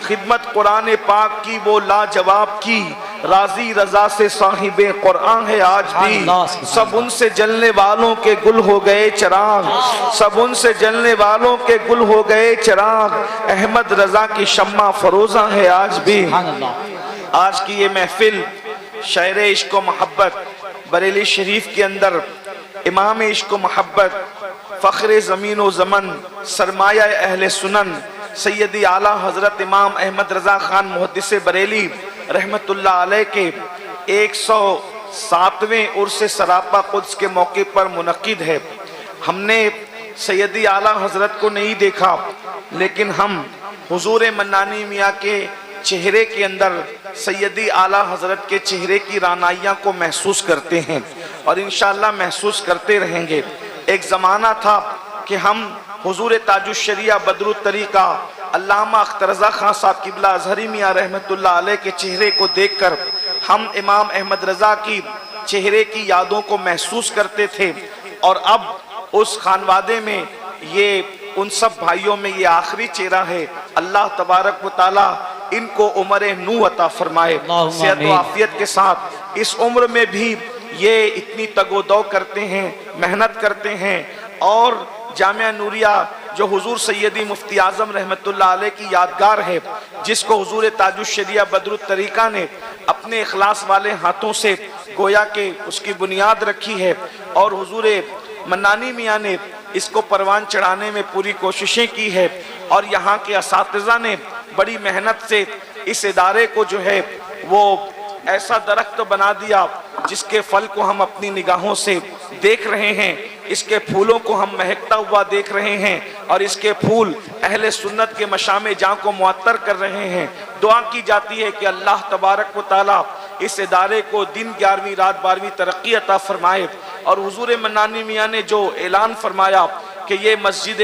خدمت قرآن پاک کی وہ لاجواب کی، راضی رضا سے صاحب قرآن ہے آج بھی، سب ان سے جلنے والوں کے گل ہو گئے چراغ، سب ان سے جلنے والوں کے گل ہو گئے چراغ، احمد رضا کی شمع فروزہ ہے آج بھی۔ آج کی یہ محفل شاعر عشق و محبت بریلی شریف کے اندر امام عشق و محبت، فخر زمین و زمن، سرمایہ اہل سنن، سیدی اعلیٰ حضرت امام احمد رضا خان محدث بریلی رحمت اللہ علیہ کے 107ویں عرس سراپا قدس کے موقع پر منعقد ہے۔ ہم نے سیدی اعلیٰ حضرت کو نہیں دیکھا، لیکن ہم حضور منانی میاں کے چہرے کے اندر سیدی اعلیٰ حضرت کے چہرے کی رانائیاں کو محسوس کرتے ہیں اور انشاءاللہ محسوس کرتے رہیں گے۔ ایک زمانہ تھا کہ ہم حضور تاج الشریعہ بدر الطریقہ علامہ اختر رضا خان صاحب قبلہ ازہری میاں رحمت اللہ علیہ کے چہرے کو دیکھ کر ہم امام احمد رضا کی چہرے کی یادوں کو محسوس کرتے تھے، اور اب اس خانوادے میں یہ ان سب بھائیوں میں یہ آخری چہرہ ہے۔ اللہ تبارک و تعالی ان کو عمر نو عطا فرمائے، صحت و عافیت کے ساتھ اس عمر میں بھی یہ اتنی تگ و دو کرتے ہیں، محنت کرتے ہیں، اور جامعہ نوریہ جو حضور سیدی مفتی اعظم رحمت اللہ علیہ کی یادگار ہے، جس کو حضور تاج الشریعہ بدر الطریقہ نے اپنے اخلاص والے ہاتھوں سے گویا کہ اس کی بنیاد رکھی ہے، اور حضور منانی میاں نے اس کو پروان چڑھانے میں پوری کوششیں کی ہے، اور یہاں کے اساتذہ نے بڑی محنت سے اس ادارے کو جو ہے وہ ایسا درخت بنا دیا جس کے پھل کو ہم اپنی نگاہوں سے دیکھ رہے ہیں، اس کے پھولوں کو ہم مہکتا ہوا دیکھ رہے ہیں، اور اس کے پھول اہل سنت کے مشام جاں کو معطر کر رہے ہیں۔ دعا کی جاتی ہے کہ اللہ تبارک و تعالی اس ادارے کو دن 11ویں رات 12ویں ترقی عطا فرمائے، اور حضور منانی میاں نے جو اعلان فرمایا کہ یہ مسجد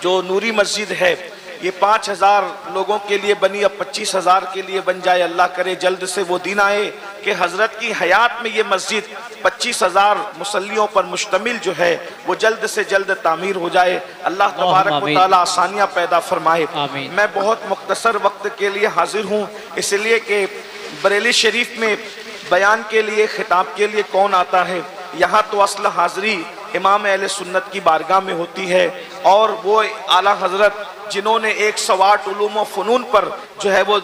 جو نوری مسجد ہے یہ 5000 لوگوں کے لیے بنی، اب 25,000 کے لیے بن جائے، اللہ کرے جلد سے وہ دن آئے کہ حضرت کی حیات میں یہ مسجد 25,000 مصلیوں پر مشتمل جو ہے وہ جلد سے جلد تعمیر ہو جائے۔ اللہ تبارک و تعالی آسانیاں پیدا فرمائے۔ میں بہت مختصر وقت کے لیے حاضر ہوں، اس لیے کہ بریلی شریف میں بیان کے لیے خطاب کے لیے کون آتا ہے؟ یہاں تو اصل حاضری امام اہل سنت کی بارگاہ میں ہوتی ہے، اور وہ اعلیٰ حضرت جنہوں نے 108 علوم و فنون پر جو ہے وہ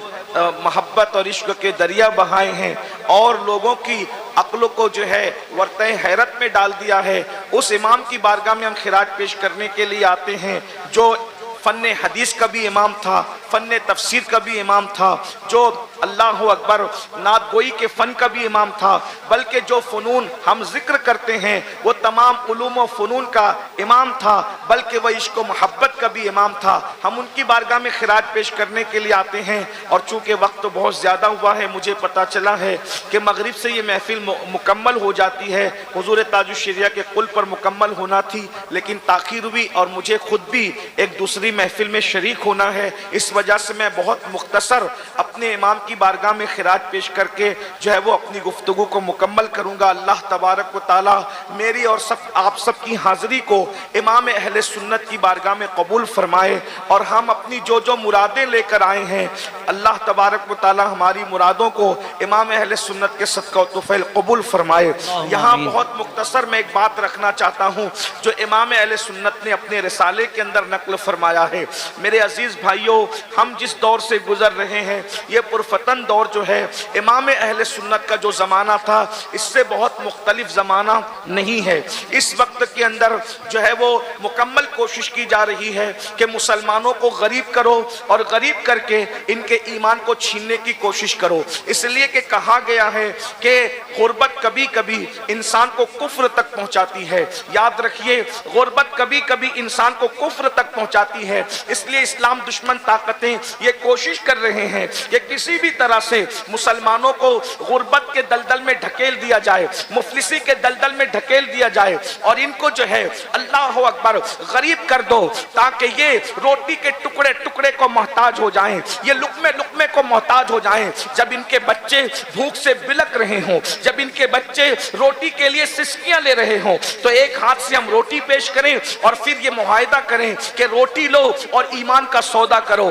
محبت اور عشق کے دریا بہائے ہیں، اور لوگوں کی عقل کو جو ہے ورطہ حیرت میں ڈال دیا ہے، اس امام کی بارگاہ میں ہم خراج پیش کرنے کے لیے آتے ہیں، جو فن حدیث کا بھی امام تھا، فن تفسیر کا بھی امام تھا، جو اللہ اکبر نعت گوئی کے فن کا بھی امام تھا، بلکہ جو فنون ہم ذکر کرتے ہیں وہ تمام علوم و فنون کا امام تھا، بلکہ وہ عشق و محبت کا بھی امام تھا۔ ہم ان کی بارگاہ میں خراج پیش کرنے کے لیے آتے ہیں، اور چونکہ وقت بہت زیادہ ہوا ہے، مجھے پتا چلا ہے کہ مغرب سے یہ محفل مکمل ہو جاتی ہے، حضور تاج الشریعہ کے قل پر مکمل ہونا تھی، لیکن تاخیر ہوئی، اور مجھے خود بھی ایک دوسری محفل میں شریک ہونا ہے، اس وجہ سے میں بہت مختصر اپنے امام کی بارگاہ میں خراج پیش کر کے جو ہے وہ اپنی گفتگو کو مکمل کروں گا۔ اللہ تبارک و تعالی میری اور آپ سب کی حاضری کو امام اہل سنت کی بارگاہ میں قبول فرمائے، اور ہم اپنی جو جو مرادیں لے کر آئے ہیں اللہ تبارک و تعالی ہماری مرادوں کو امام اہل سنت کے صدقہ و طفیل قبول فرمائے۔ یہاں بہت مختصر میں ایک بات رکھنا چاہتا ہوں جو امام اہل سنت نے اپنے رسالے کے اندر نقل فرمایا ہے۔ میرے عزیز بھائیوں، ہم جس دور سے گزر رہے ہیں یہ پرفتن دور جو ہے، امام اہل سنت کا جو زمانہ تھا اس سے بہت مختلف زمانہ نہیں ہے۔ اس وقت کے اندر جو ہے وہ مکمل کوشش کی جا رہی ہے کہ مسلمانوں کو غریب کرو، اور غریب کر کے ان کے ایمان کو چھیننے کی کوشش کرو، اس لیے کہ کہا گیا ہے کہ غربت کبھی کبھی انسان کو کفر تک پہنچاتی ہے۔ یاد رکھیے، غربت کبھی کبھی انسان کو کفر تک پہنچاتی ہے، اس لیے اسلام دشمن طاقتیں یہ کوشش کر رہے ہیں کہ کسی بھی طرح سے مسلمانوں کو غربت کے دلدل میں ڈھکیل دیا جائے، مفلسی کے دلدل میں ڈھکیل دیا جائے، اور ان کو جو ہے اللہ اکبر غریب کر دو تاکہ یہ روٹی کے ٹکڑے ٹکڑے کو محتاج ہو جائیں، یہ لقمے لقمے کو محتاج ہو جائیں۔ جب ان کے بچے بھوک سے بلک رہے ہوں، جب ان کے بچے روٹی کے لیے سسکیاں لے رہے ہوں، تو ایک ہاتھ سے ہم روٹی پیش کریں اور پھر یہ معاہدہ کریں کہ روٹی لو اور ایمان کا سودا کرو۔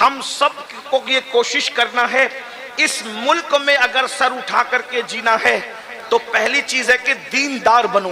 ہم سب کو یہ کوشش کرنا ہے، اس ملک میں اگر سر اٹھا کر کے جینا ہے تو پہلی چیز ہے کہ دیندار بنو.